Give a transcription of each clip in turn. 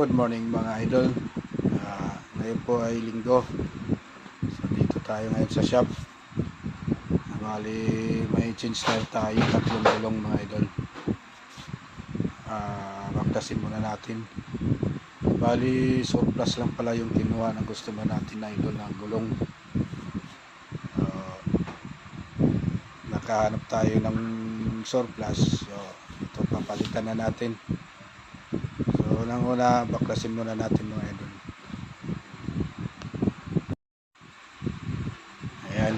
Good morning mga idol. Ngayon po ay linggo. So dito tayo ngayon sa shop. Bali may change tire tayo, tatlong gulong mga idol. Baktasin muna natin. Bali surplus lang pala yung kinuha ng customer natin na idol ng gulong. Nakahanap tayo ng surplus. So ito papalitan na natin. So unang-una baklasin muna natin mga idol. Ayan.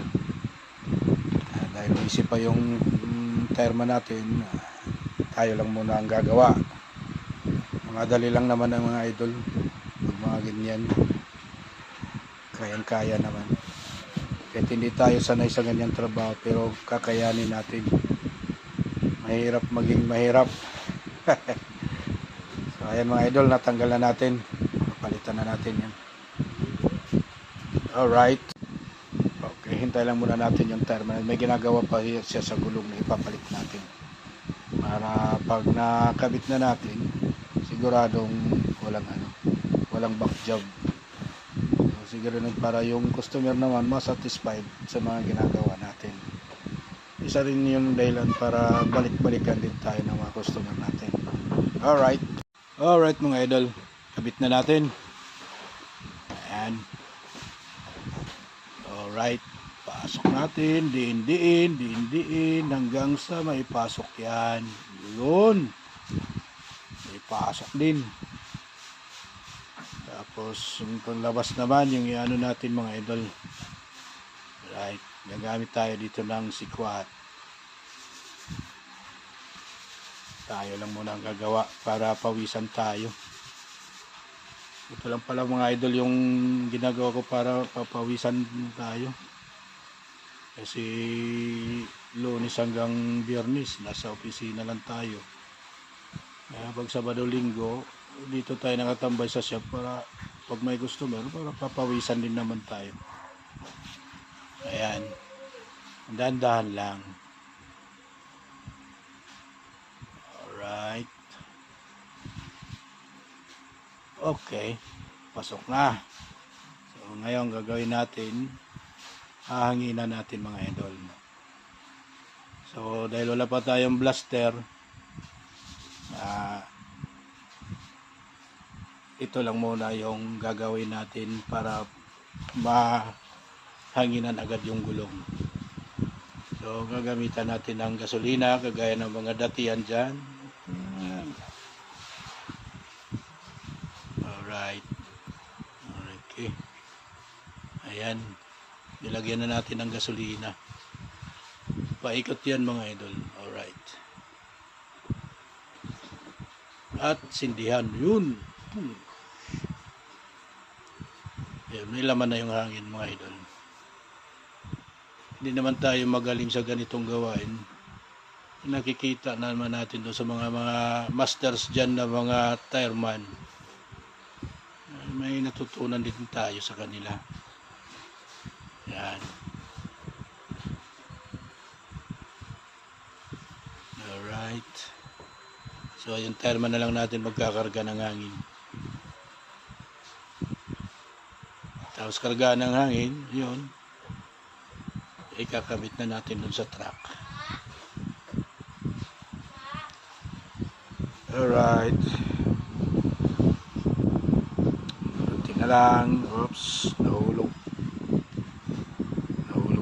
Dahil busy pa yung tireman natin, tayo lang muna ang gagawa. Madali lang naman ang mga idol. Pag mga ganyan, kayang-kaya naman. Kahit hindi tayo sanay sa ganyang trabaho, pero kakayanin natin. Mahirap maging mahirap. So ayan mga idol, natanggal na natin. Papalitan na natin yan. Alright. Okay, hintay lang muna natin yung tire. May ginagawa pa siya sa gulong na ipapalit natin. Para pag nakabit na natin, siguradong walang back job. So, siguro para yung customer naman masatisfied sa mga ginagawa natin. Isa rin yung dahilan para balik-balikan din tayo ng mga customer natin. Alright mga idol, kabit na natin. Ayan. Alright, pasok natin, diin hanggang sa may pasok yan. Yun. May pasok din. Tapos yung panglabas naman, yung iano natin mga idol. Right, gagamit tayo dito ng sikwat. Tayo lang muna ang gagawa para pawisan tayo. Ito lang pala mga idol yung ginagawa ko para papawisan tayo. Kasi Lunes hanggang Biyernes nasa opisina lang tayo. Kaya pag Sabado Linggo dito tayo nakatambay sa shop para pag may customer para papawisan din naman tayo. Ayan. Dahan-dahan lang. Alright. Okay, pasok na. So ngayon gagawin natin, hahanginan natin mga idol. So dahil wala pa tayong blaster, ito lang muna yung gagawin natin para mahanginan agad yung gulong. So gagamitan natin ng gasolina kagaya ng mga datihan dyan. Alright. Okay. Ayan. Nilagyan na natin ng gasolina. Paikot yan mga idol. Alright. At sindihan. Yun. Ayan, may laman na yung hangin mga idol. Hindi naman tayo magaling sa ganitong gawain. Nakikita naman natin doon sa mga masters dyan na mga tireman. May natutunan din tayo sa kanila. Yan. Alright. So yung tireman na lang natin magkakarga ng hangin. Tapos karga ng hangin, yun. Ikakabit na natin dun sa truck. Alright. Kunti na lang. Oops, nahulog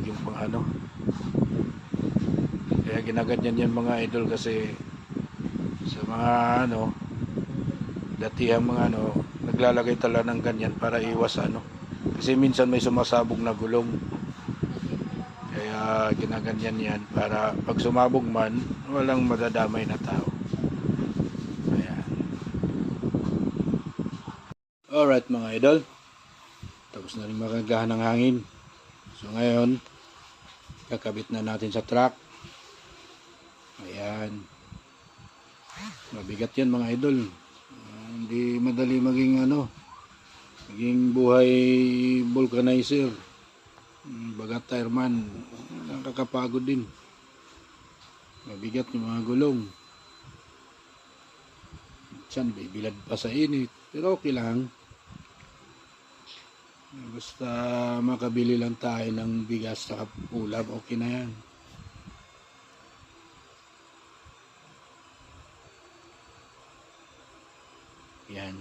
yung pang kaya ginaganyan yan mga idol kasi sa mga datihang mga naglalagay talaga ng ganyan para iwas kasi minsan may sumasabog na gulong, kaya ginaganyan yan para pag sumabog man walang madadamay na tao. Ayan. Alright mga idol, tapos na rin makagahan ng hangin. So ngayon kakabit na natin sa truck. Ayan. Mabigat yan mga idol. Hindi madali maging maging buhay vulcanizer. Bagat tireman. Nakakapagod din. Mabigat yung mga gulong. Diyan, bibilad pa sa init. Pero okay lang. Basta makabili lang tayo ng bigas sa ulam, okay na yan. Yan.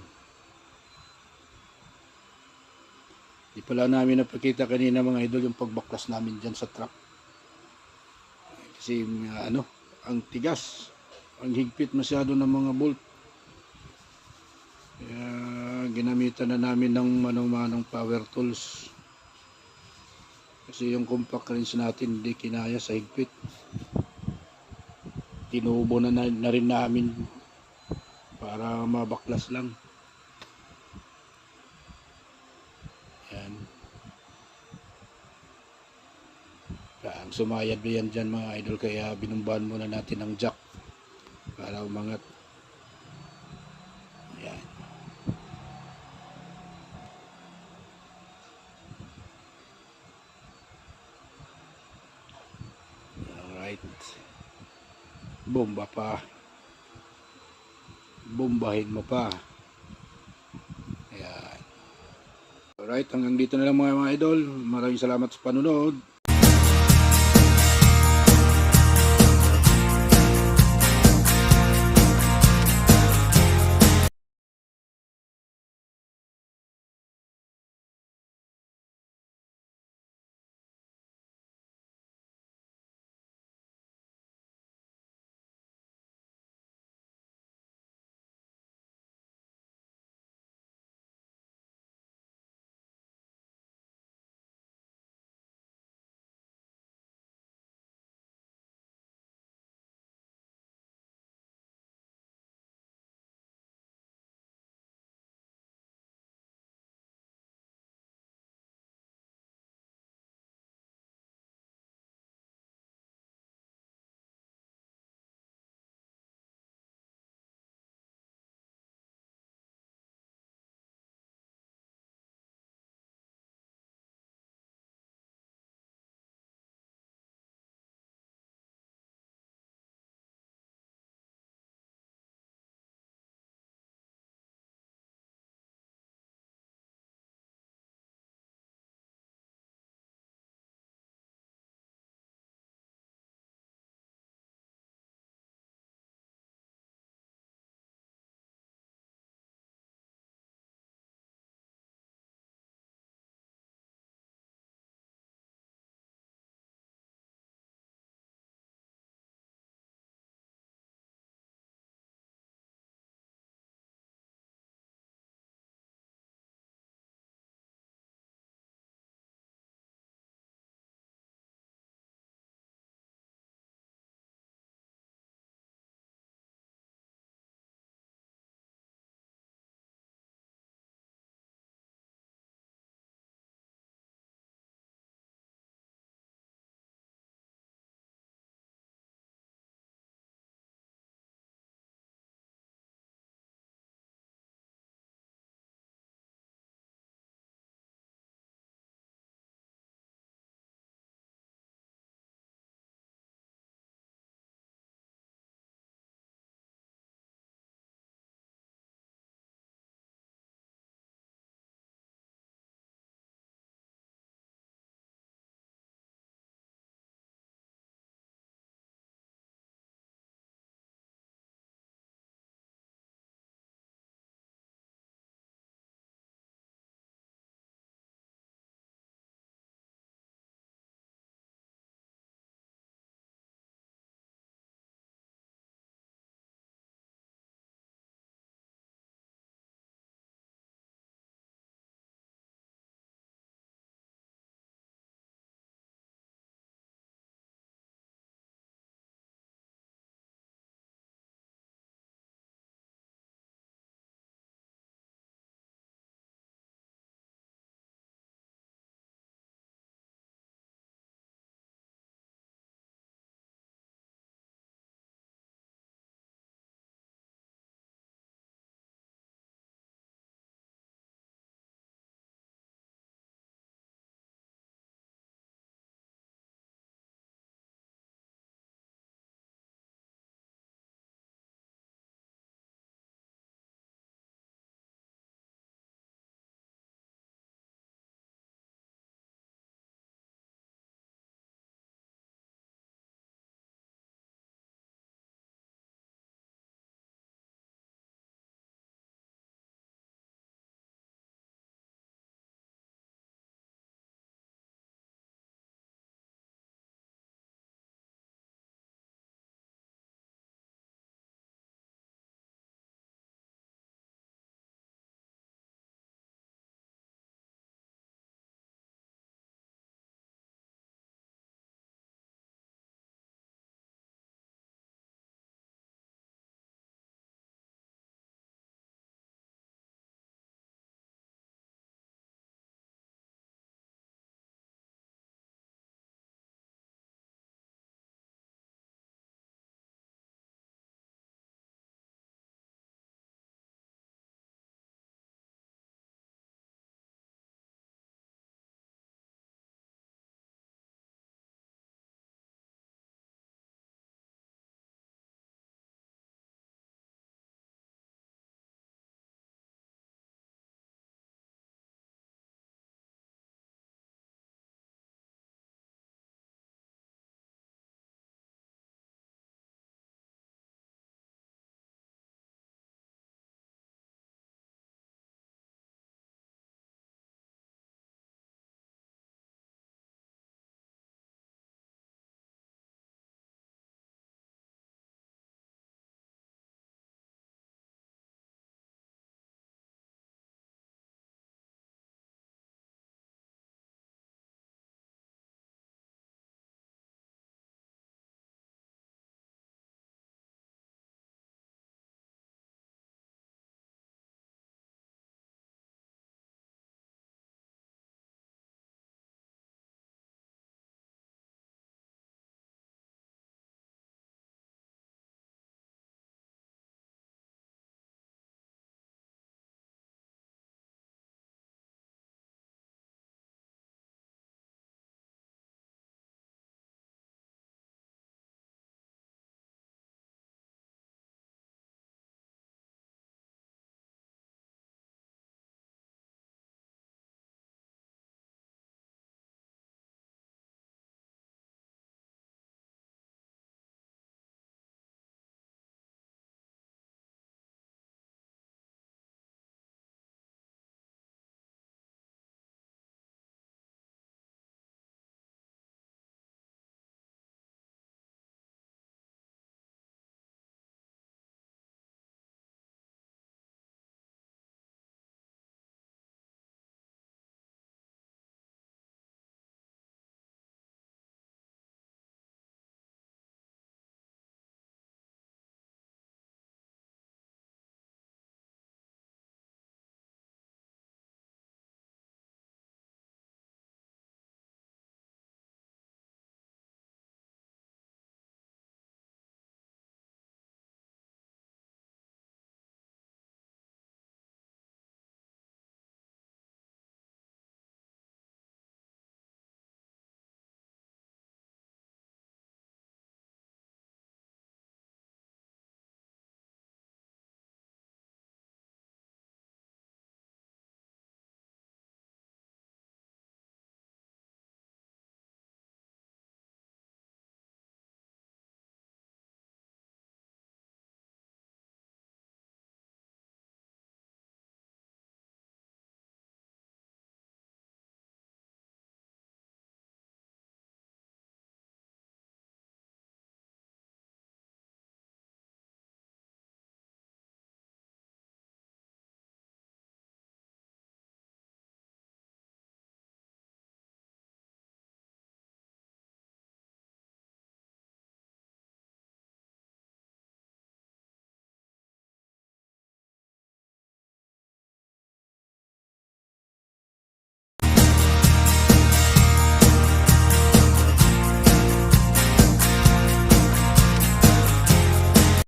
Di pala namin napakita kanina mga idol yung pagbaklas namin dyan sa truck. Kasi ang tigas. Ang higpit masyado ng mga bolt. Kaya ginamitan na namin ng manong-manong power tools. Kasi yung compact wrench natin hindi kinaya sa higpit. Tinubo na rin namin para mabaklas lang. Yan. Ang sumayad ba yan dyan mga idol, kaya binumbahan muna natin ng jack para umangat. Yan. Alright. Bomba pa. Bombahin mo pa. Ayan. Alright, hanggang dito na lang mga idol. Maraming salamat sa panonood.